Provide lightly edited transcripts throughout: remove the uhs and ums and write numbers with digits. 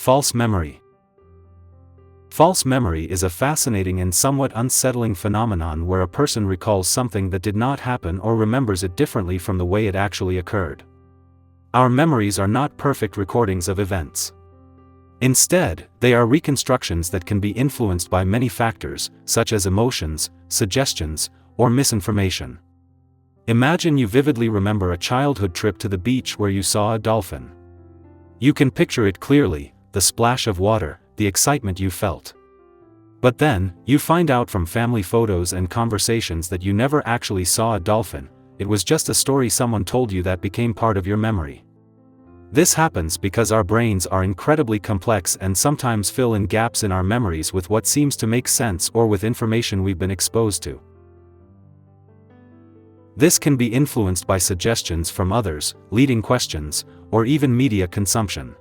False memory. False memory is a fascinating and somewhat unsettling phenomenon where a person recalls something that did not happen or remembers it differently from the way it actually occurred. Our memories are not perfect recordings of events. Instead, they are reconstructions that can be influenced by many factors, such as emotions, suggestions, or misinformation. Imagine you vividly remember a childhood trip to the beach where you saw a dolphin. You can picture it clearly, the splash of water, the excitement you felt. But then, you find out from family photos and conversations that you never actually saw a dolphin, it was just a story someone told you that became part of your memory. This happens because our brains are incredibly complex and sometimes fill in gaps in our memories with what seems to make sense or with information we've been exposed to. This can be influenced by suggestions from others, leading questions, or even media consumption.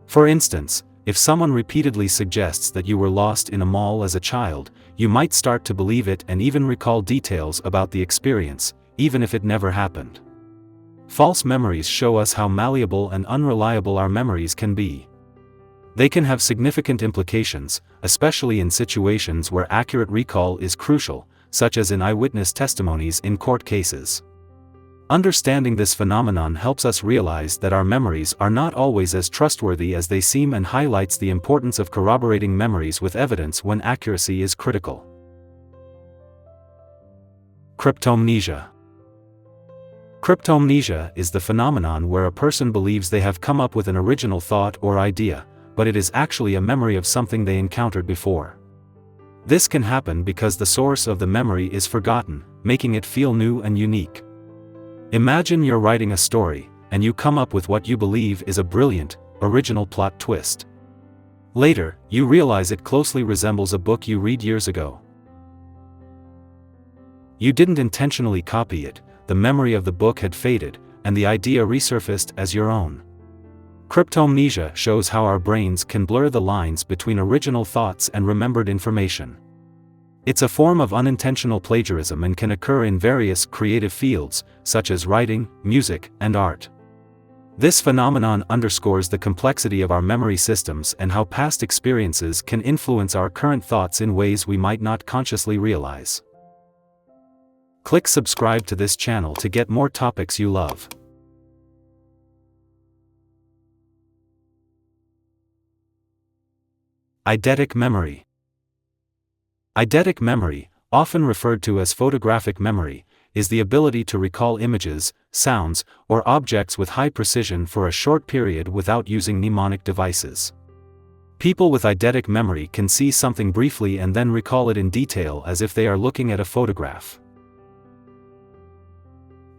For instance, if someone repeatedly suggests that you were lost in a mall as a child, you might start to believe it and even recall details about the experience, even if it never happened. False memories show us how malleable and unreliable our memories can be. They can have significant implications, especially in situations where accurate recall is crucial, such as in eyewitness testimonies in court cases. Understanding this phenomenon helps us realize that our memories are not always as trustworthy as they seem and highlights the importance of corroborating memories with evidence when accuracy is critical. Cryptomnesia. Cryptomnesia is the phenomenon where a person believes they have come up with an original thought or idea, but it is actually a memory of something they encountered before. This can happen because the source of the memory is forgotten, making it feel new and unique. Imagine you're writing a story, and you come up with what you believe is a brilliant, original plot twist. Later, you realize it closely resembles a book you read years ago. You didn't intentionally copy it, the memory of the book had faded, and the idea resurfaced as your own. Cryptomnesia shows how our brains can blur the lines between original thoughts and remembered information. It's a form of unintentional plagiarism and can occur in various creative fields, such as writing, music, and art. This phenomenon underscores the complexity of our memory systems and how past experiences can influence our current thoughts in ways we might not consciously realize. Click subscribe to this channel to get more topics you love. Eidetic memory. Eidetic memory, often referred to as photographic memory, is the ability to recall images, sounds, or objects with high precision for a short period without using mnemonic devices. People with eidetic memory can see something briefly and then recall it in detail as if they are looking at a photograph.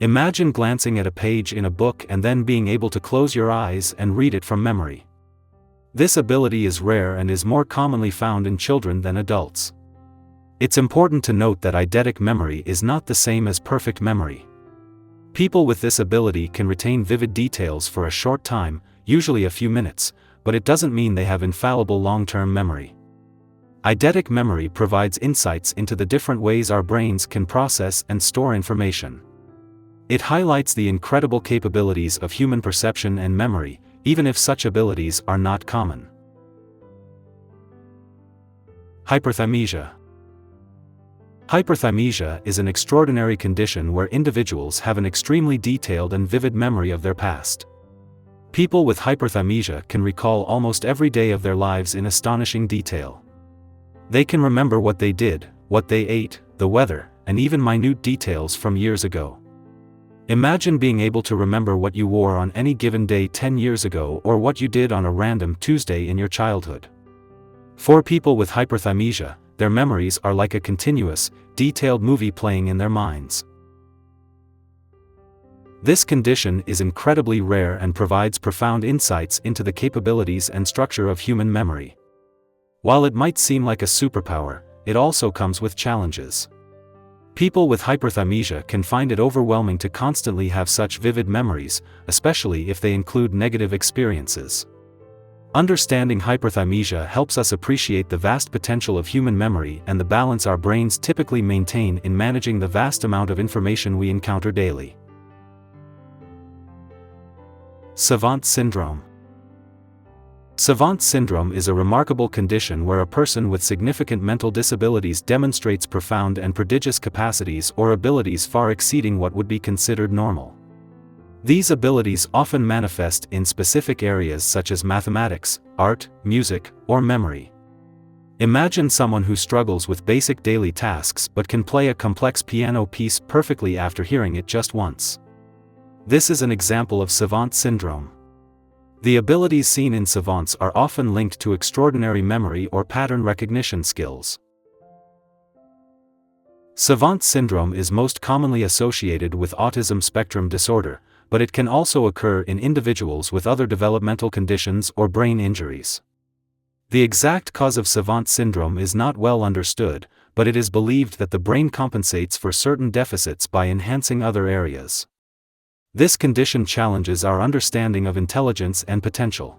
Imagine glancing at a page in a book and then being able to close your eyes and read it from memory. This ability is rare and is more commonly found in children than adults. It's important to note that eidetic memory is not the same as perfect memory. People with this ability can retain vivid details for a short time, usually a few minutes, but it doesn't mean they have infallible long-term memory. Eidetic memory provides insights into the different ways our brains can process and store information. It highlights the incredible capabilities of human perception and memory, even if such abilities are not common. Hyperthymesia. Hyperthymesia is an extraordinary condition where individuals have an extremely detailed and vivid memory of their past. People with hyperthymesia can recall almost every day of their lives in astonishing detail. They can remember what they did, what they ate, the weather, and even minute details from years ago. Imagine being able to remember what you wore on any given day 10 years ago or what you did on a random Tuesday in your childhood. For people with hyperthymesia, their memories are like a continuous, detailed movie playing in their minds. This condition is incredibly rare and provides profound insights into the capabilities and structure of human memory. While it might seem like a superpower, it also comes with challenges. People with hyperthymesia can find it overwhelming to constantly have such vivid memories, especially if they include negative experiences. Understanding hyperthymesia helps us appreciate the vast potential of human memory and the balance our brains typically maintain in managing the vast amount of information we encounter daily. Savant Syndrome. Savant Syndrome is a remarkable condition where a person with significant mental disabilities demonstrates profound and prodigious capacities or abilities far exceeding what would be considered normal. These abilities often manifest in specific areas such as mathematics, art, music, or memory. Imagine someone who struggles with basic daily tasks but can play a complex piano piece perfectly after hearing it just once. This is an example of Savant Syndrome. The abilities seen in savants are often linked to extraordinary memory or pattern recognition skills. Savant syndrome is most commonly associated with autism spectrum disorder, but it can also occur in individuals with other developmental conditions or brain injuries. The exact cause of Savant syndrome is not well understood, but it is believed that the brain compensates for certain deficits by enhancing other areas. This condition challenges our understanding of intelligence and potential.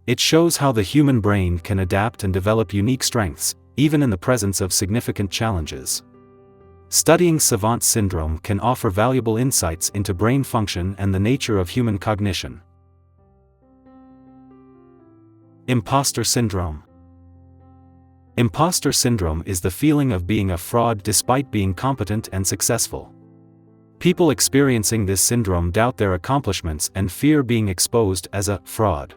It shows how the human brain can adapt and develop unique strengths, even in the presence of significant challenges. Studying Savant syndrome can offer valuable insights into brain function and the nature of human cognition. Imposter Syndrome. Imposter syndrome is the feeling of being a fraud despite being competent and successful. People experiencing this syndrome doubt their accomplishments and fear being exposed as a fraud.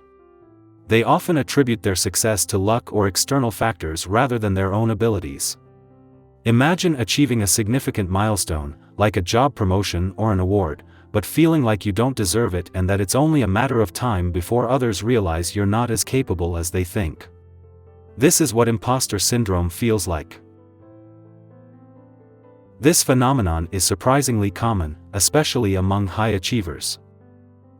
They often attribute their success to luck or external factors rather than their own abilities. Imagine achieving a significant milestone, like a job promotion or an award, but feeling like you don't deserve it and that it's only a matter of time before others realize you're not as capable as they think. This is what imposter syndrome feels like. This phenomenon is surprisingly common, especially among high achievers.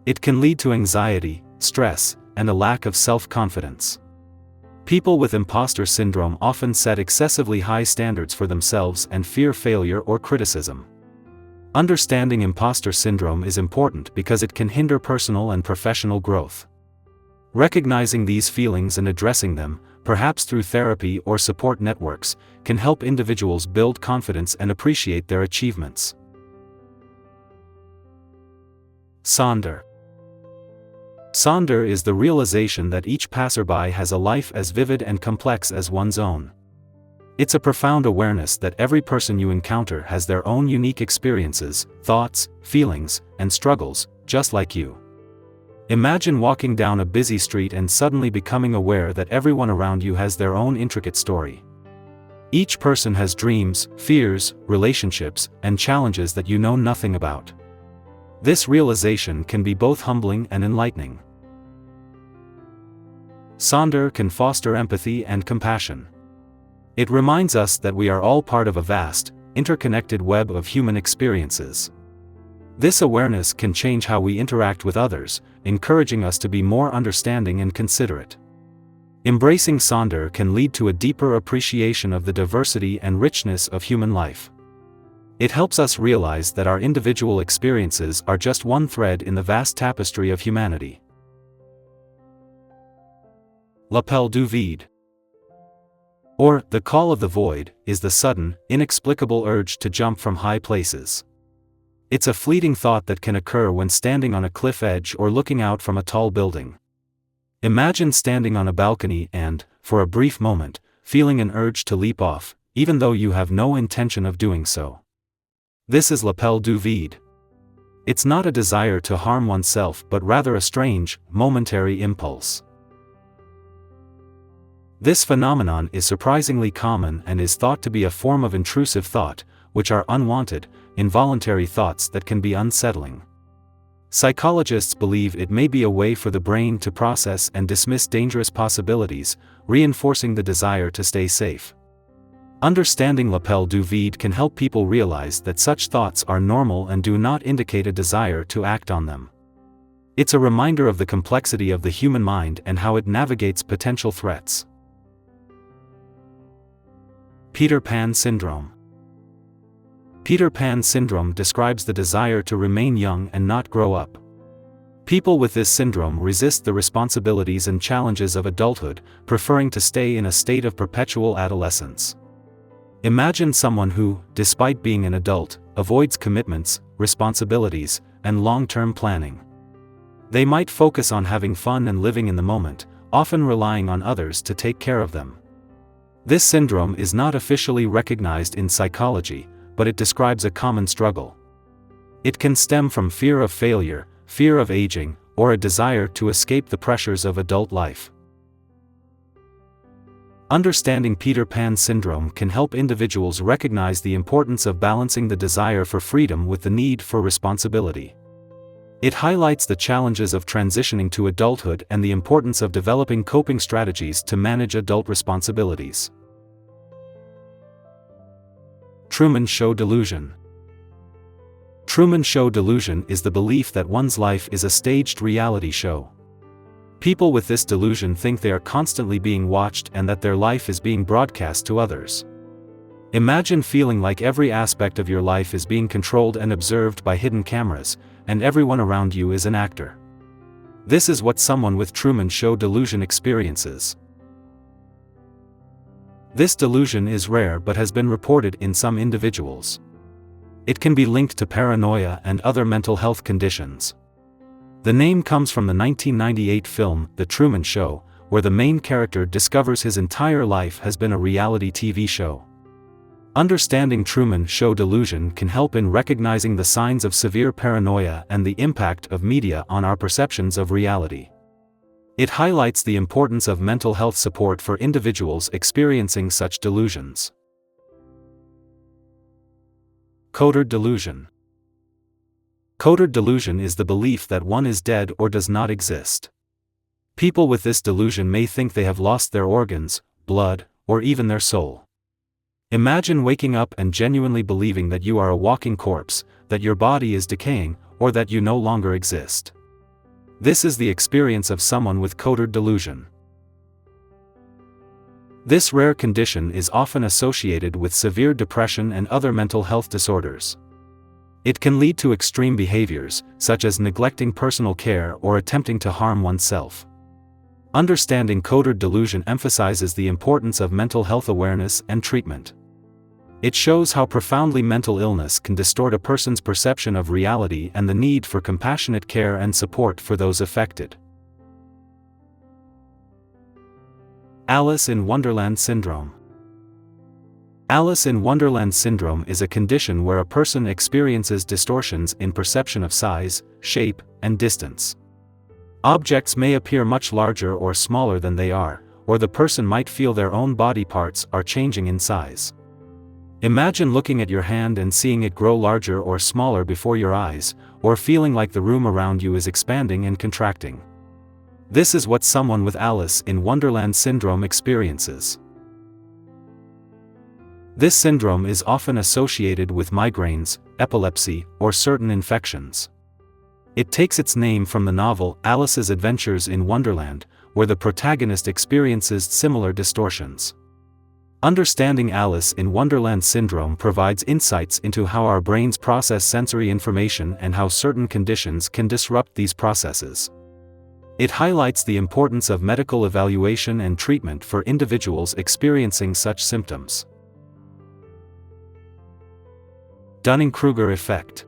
It can lead to anxiety, stress, and a lack of self-confidence. People with imposter syndrome often set excessively high standards for themselves and fear failure or criticism. Understanding imposter syndrome is important because it can hinder personal and professional growth. Recognizing these feelings and addressing them, perhaps through therapy or support networks, can help individuals build confidence and appreciate their achievements. Sonder. Sonder is the realization that each passerby has a life as vivid and complex as one's own. It's a profound awareness that every person you encounter has their own unique experiences, thoughts, feelings, and struggles, just like you. Imagine walking down a busy street and suddenly becoming aware that everyone around you has their own intricate story. Each person has dreams, fears, relationships, and challenges that you know nothing about. This realization can be both humbling and enlightening. Sonder can foster empathy and compassion. It reminds us that we are all part of a vast, interconnected web of human experiences. This awareness can change how we interact with others, encouraging us to be more understanding and considerate. Embracing Sonder can lead to a deeper appreciation of the diversity and richness of human life. It helps us realize that our individual experiences are just one thread in the vast tapestry of humanity. L'appel du vide, or the call of the void, is the sudden, inexplicable urge to jump from high places. It's a fleeting thought that can occur when standing on a cliff edge or looking out from a tall building. Imagine standing on a balcony and, for a brief moment, feeling an urge to leap off, even though you have no intention of doing so. This is l'appel du vide. It's not a desire to harm oneself but rather a strange, momentary impulse. This phenomenon is surprisingly common and is thought to be a form of intrusive thought, which are unwanted, involuntary thoughts that can be unsettling. Psychologists believe it may be a way for the brain to process and dismiss dangerous possibilities, reinforcing the desire to stay safe. Understanding l'appel du vide can help people realize that such thoughts are normal and do not indicate a desire to act on them. It's a reminder of the complexity of the human mind and how it navigates potential threats. Peter Pan Syndrome. Peter Pan syndrome describes the desire to remain young and not grow up. People with this syndrome resist the responsibilities and challenges of adulthood, preferring to stay in a state of perpetual adolescence. Imagine someone who, despite being an adult, avoids commitments, responsibilities, and long-term planning. They might focus on having fun and living in the moment, often relying on others to take care of them. This syndrome is not officially recognized in psychology, but it describes a common struggle. It can stem from fear of failure, fear of aging, or a desire to escape the pressures of adult life. Understanding Peter Pan syndrome can help individuals recognize the importance of balancing the desire for freedom with the need for responsibility. It highlights the challenges of transitioning to adulthood and the importance of developing coping strategies to manage adult responsibilities. Truman Show Delusion. Truman Show delusion is the belief that one's life is a staged reality show. People with this delusion think they are constantly being watched and that their life is being broadcast to others. Imagine feeling like every aspect of your life is being controlled and observed by hidden cameras, and everyone around you is an actor. This is what someone with Truman Show delusion experiences. This delusion is rare but has been reported in some individuals. It can be linked to paranoia and other mental health conditions. The name comes from the 1998 film, The Truman Show, where the main character discovers his entire life has been a reality TV show. Understanding Truman Show delusion can help in recognizing the signs of severe paranoia and the impact of media on our perceptions of reality. It highlights the importance of mental health support for individuals experiencing such delusions. Cotard Delusion. Cotard delusion is the belief that one is dead or does not exist. People with this delusion may think they have lost their organs, blood, or even their soul. Imagine waking up and genuinely believing that you are a walking corpse, that your body is decaying, or that you no longer exist. This is the experience of someone with Cotard delusion. This rare condition is often associated with severe depression and other mental health disorders. It can lead to extreme behaviors, such as neglecting personal care or attempting to harm oneself. Understanding Cotard delusion emphasizes the importance of mental health awareness and treatment. It shows how profoundly mental illness can distort a person's perception of reality and the need for compassionate care and support for those affected. Alice in Wonderland Syndrome. Alice in Wonderland syndrome is a condition where a person experiences distortions in perception of size, shape, and distance. Objects may appear much larger or smaller than they are, or the person might feel their own body parts are changing in size. Imagine looking at your hand and seeing it grow larger or smaller before your eyes, or feeling like the room around you is expanding and contracting. This is what someone with Alice in Wonderland syndrome experiences. This syndrome is often associated with migraines, epilepsy, or certain infections. It takes its name from the novel Alice's Adventures in Wonderland, where the protagonist experiences similar distortions. Understanding Alice in Wonderland syndrome provides insights into how our brains process sensory information and how certain conditions can disrupt these processes. It highlights the importance of medical evaluation and treatment for individuals experiencing such symptoms. Dunning-Kruger Effect.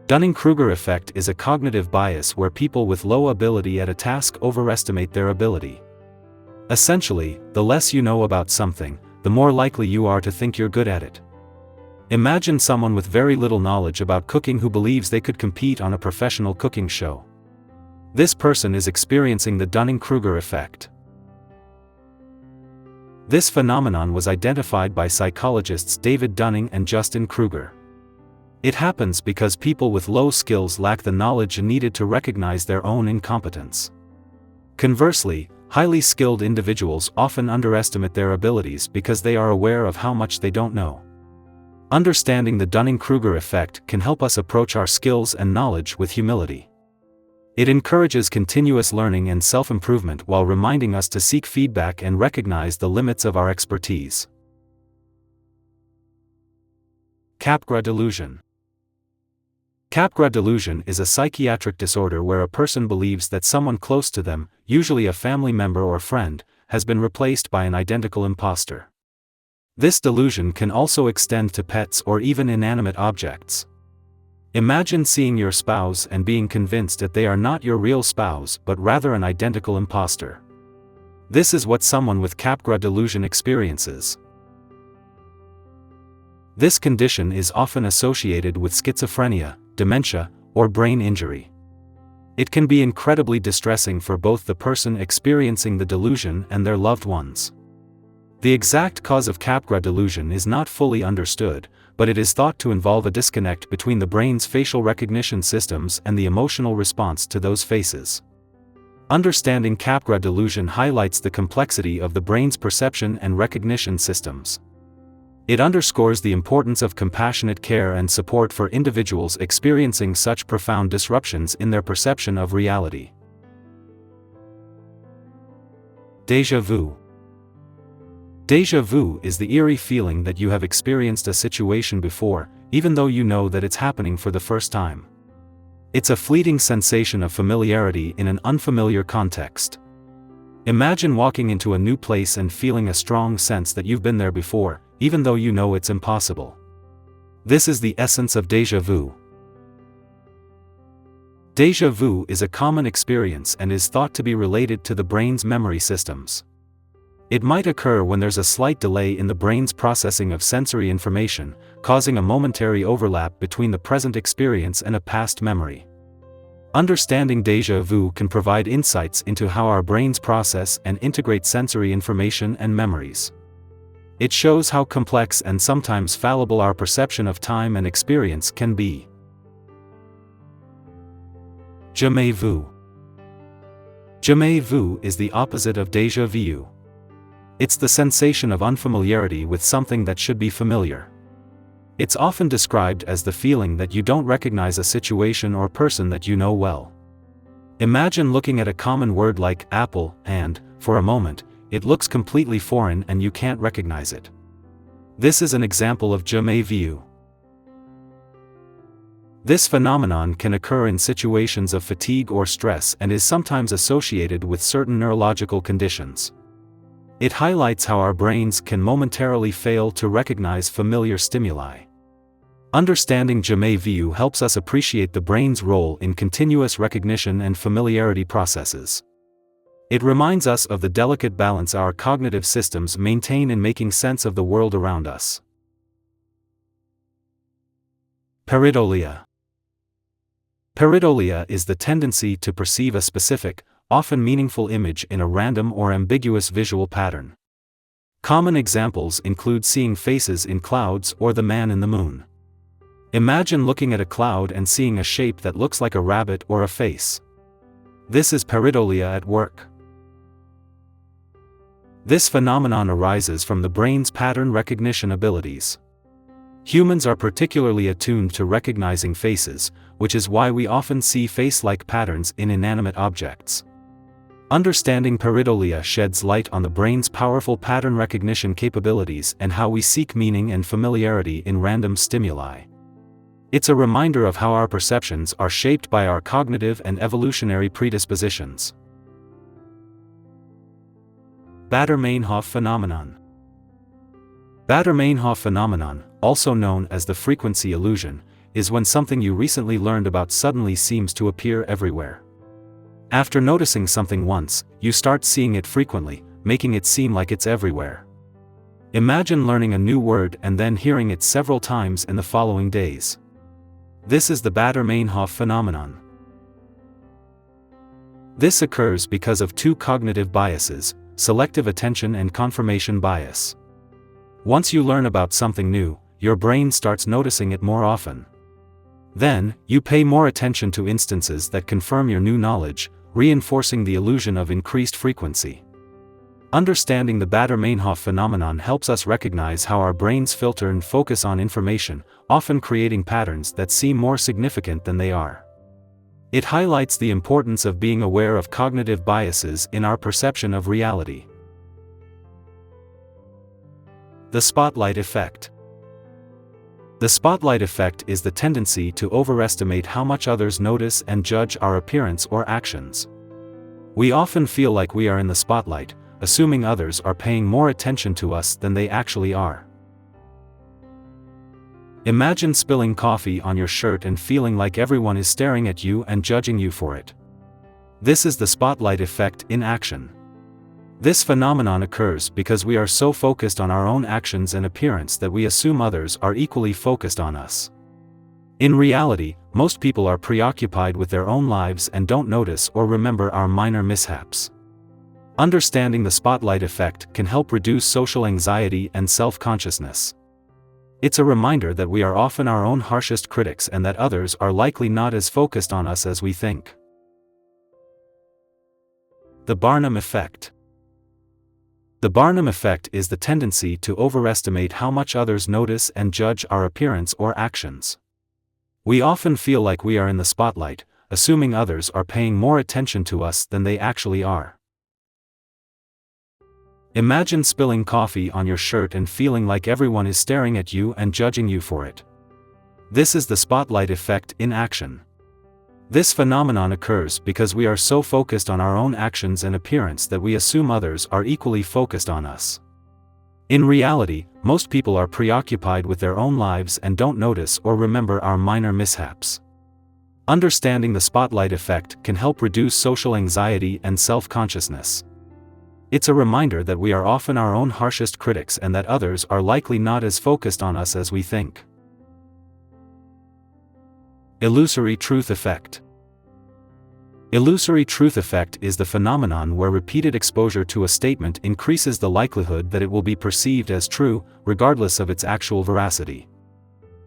Dunning-Kruger Effect is a cognitive bias where people with low ability at a task overestimate their ability. Essentially, the less you know about something, the more likely you are to think you're good at it. Imagine someone with very little knowledge about cooking who believes they could compete on a professional cooking show. This person is experiencing the Dunning-Kruger Effect. This phenomenon was identified by psychologists David Dunning and Justin Kruger. It happens because people with low skills lack the knowledge needed to recognize their own incompetence. Conversely, highly skilled individuals often underestimate their abilities because they are aware of how much they don't know. Understanding the Dunning-Kruger effect can help us approach our skills and knowledge with humility. It encourages continuous learning and self-improvement while reminding us to seek feedback and recognize the limits of our expertise. Capgras Delusion. Capgras Delusion is a psychiatric disorder where a person believes that someone close to them, usually a family member or friend, has been replaced by an identical imposter. This delusion can also extend to pets or even inanimate objects. Imagine seeing your spouse and being convinced that they are not your real spouse but rather an identical imposter. This is what someone with Capgras Delusion experiences. This condition is often associated with schizophrenia, dementia, or brain injury. It can be incredibly distressing for both the person experiencing the delusion and their loved ones. The exact cause of Capgras delusion is not fully understood, but it is thought to involve a disconnect between the brain's facial recognition systems and the emotional response to those faces. Understanding Capgras delusion highlights the complexity of the brain's perception and recognition systems. It underscores the importance of compassionate care and support for individuals experiencing such profound disruptions in their perception of reality. Deja vu. Deja vu is the eerie feeling that you have experienced a situation before, even though you know that it's happening for the first time. It's a fleeting sensation of familiarity in an unfamiliar context. Imagine walking into a new place and feeling a strong sense that you've been there before, even though you know it's impossible. This is the essence of deja vu. Deja vu is a common experience and is thought to be related to the brain's memory systems. It might occur when there's a slight delay in the brain's processing of sensory information, causing a momentary overlap between the present experience and a past memory. Understanding deja vu can provide insights into how our brains process and integrate sensory information and memories. It shows how complex and sometimes fallible our perception of time and experience can be. Jamais vu. Jamais vu is the opposite of deja vu. It's the sensation of unfamiliarity with something that should be familiar. It's often described as the feeling that you don't recognize a situation or person that you know well. Imagine looking at a common word like apple, and, for a moment, it looks completely foreign and you can't recognize it. This is an example of jamais vu. This phenomenon can occur in situations of fatigue or stress and is sometimes associated with certain neurological conditions. It highlights how our brains can momentarily fail to recognize familiar stimuli. Understanding jamais vu helps us appreciate the brain's role in continuous recognition and familiarity processes. It reminds us of the delicate balance our cognitive systems maintain in making sense of the world around us. Pareidola. Pareidola is the tendency to perceive a specific, often meaningful image in a random or ambiguous visual pattern. Common examples include seeing faces in clouds or the man in the moon. Imagine looking at a cloud and seeing a shape that looks like a rabbit or a face. This is pareidola at work. This phenomenon arises from the brain's pattern recognition abilities. Humans are particularly attuned to recognizing faces, which is why we often see face-like patterns in inanimate objects. Understanding pareidola sheds light on the brain's powerful pattern recognition capabilities and how we seek meaning and familiarity in random stimuli. It's a reminder of how our perceptions are shaped by our cognitive and evolutionary predispositions. Baader-Meinhof Phenomenon. Baader-Meinhof Phenomenon, also known as the frequency illusion, is when something you recently learned about suddenly seems to appear everywhere. After noticing something once, you start seeing it frequently, making it seem like it's everywhere. Imagine learning a new word and then hearing it several times in the following days. This is the Baader-Meinhof phenomenon. This occurs because of two cognitive biases, selective attention and confirmation bias. Once you learn about something new, your brain starts noticing it more often. Then, you pay more attention to instances that confirm your new knowledge, reinforcing the illusion of increased frequency. Understanding the Baader-Meinhof phenomenon helps us recognize how our brains filter and focus on information, often creating patterns that seem more significant than they are. It highlights the importance of being aware of cognitive biases in our perception of reality. The spotlight effect. The spotlight effect is the tendency to overestimate how much others notice and judge our appearance or actions. We often feel like we are in the spotlight, assuming others are paying more attention to us than they actually are. Imagine spilling coffee on your shirt and feeling like everyone is staring at you and judging you for it. This is the spotlight effect in action. This phenomenon occurs because we are so focused on our own actions and appearance that we assume others are equally focused on us. In reality, most people are preoccupied with their own lives and don't notice or remember our minor mishaps. Understanding the spotlight effect can help reduce social anxiety and self-consciousness. It's a reminder that we are often our own harshest critics and that others are likely not as focused on us as we think. The Barnum Effect. The Barnum Effect is the tendency to overestimate how much others notice and judge our appearance or actions. We often feel like we are in the spotlight, assuming others are paying more attention to us than they actually are. Imagine spilling coffee on your shirt and feeling like everyone is staring at you and judging you for it. This is the spotlight effect in action. This phenomenon occurs because we are so focused on our own actions and appearance that we assume others are equally focused on us. In reality, most people are preoccupied with their own lives and don't notice or remember our minor mishaps. Understanding the spotlight effect can help reduce social anxiety and self-consciousness. It's a reminder that we are often our own harshest critics and that others are likely not as focused on us as we think. Illusory truth effect. Illusory truth effect is the phenomenon where repeated exposure to a statement increases the likelihood that it will be perceived as true, regardless of its actual veracity.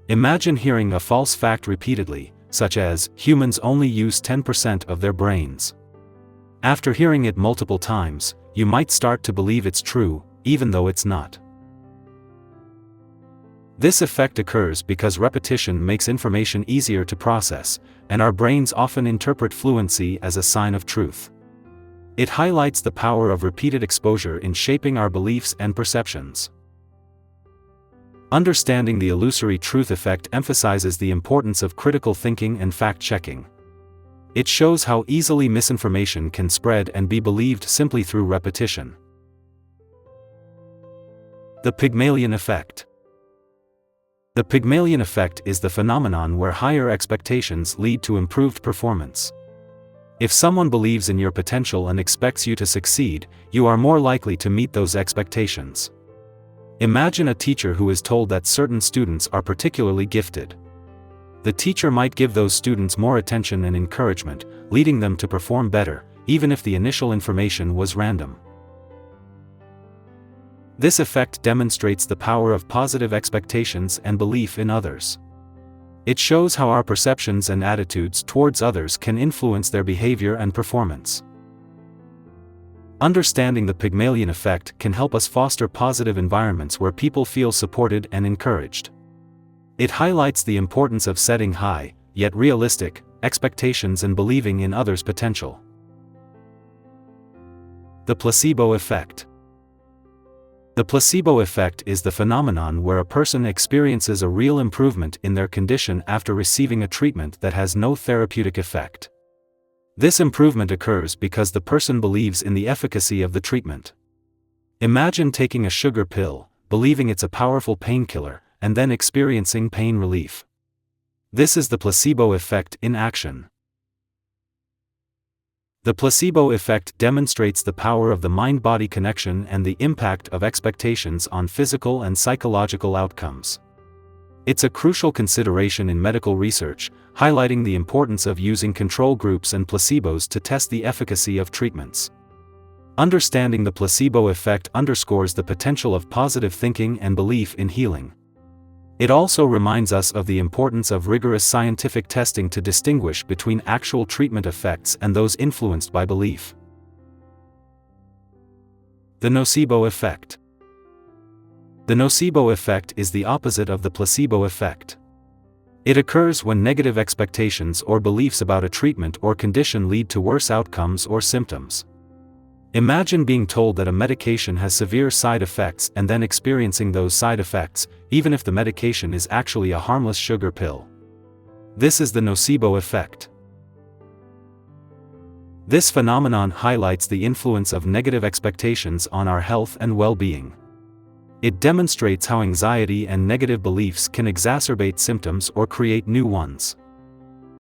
Imagine hearing a false fact repeatedly, such as, humans only use 10% of their brains. After hearing it multiple times, you might start to believe it's true, even though it's not. This effect occurs because repetition makes information easier to process, and our brains often interpret fluency as a sign of truth. It highlights the power of repeated exposure in shaping our beliefs and perceptions. Understanding the illusory truth effect emphasizes the importance of critical thinking and fact-checking. It shows how easily misinformation can spread and be believed simply through repetition. The Pygmalion Effect. The Pygmalion Effect is the phenomenon where higher expectations lead to improved performance. If someone believes in your potential and expects you to succeed, you are more likely to meet those expectations. Imagine a teacher who is told that certain students are particularly gifted. The teacher might give those students more attention and encouragement, leading them to perform better, even if the initial information was random. This effect demonstrates the power of positive expectations and belief in others. It shows how our perceptions and attitudes towards others can influence their behavior and performance. Understanding the Pygmalion effect can help us foster positive environments where people feel supported and encouraged. It highlights the importance of setting high, yet realistic, expectations and believing in others' potential. The Placebo Effect. The placebo effect is the phenomenon where a person experiences a real improvement in their condition after receiving a treatment that has no therapeutic effect. This improvement occurs because the person believes in the efficacy of the treatment. Imagine taking a sugar pill, believing it's a powerful painkiller, and then experiencing pain relief. This is the placebo effect in action. The placebo effect demonstrates the power of the mind-body connection and the impact of expectations on physical and psychological outcomes. It's a crucial consideration in medical research, highlighting the importance of using control groups and placebos to test the efficacy of treatments. Understanding the placebo effect underscores the potential of positive thinking and belief in healing. It also reminds us of the importance of rigorous scientific testing to distinguish between actual treatment effects and those influenced by belief. The Nocebo Effect. The nocebo effect is the opposite of the placebo effect. It occurs when negative expectations or beliefs about a treatment or condition lead to worse outcomes or symptoms. Imagine being told that a medication has severe side effects and then experiencing those side effects, even if the medication is actually a harmless sugar pill. This is the nocebo effect. This phenomenon highlights the influence of negative expectations on our health and well-being. It demonstrates how anxiety and negative beliefs can exacerbate symptoms or create new ones.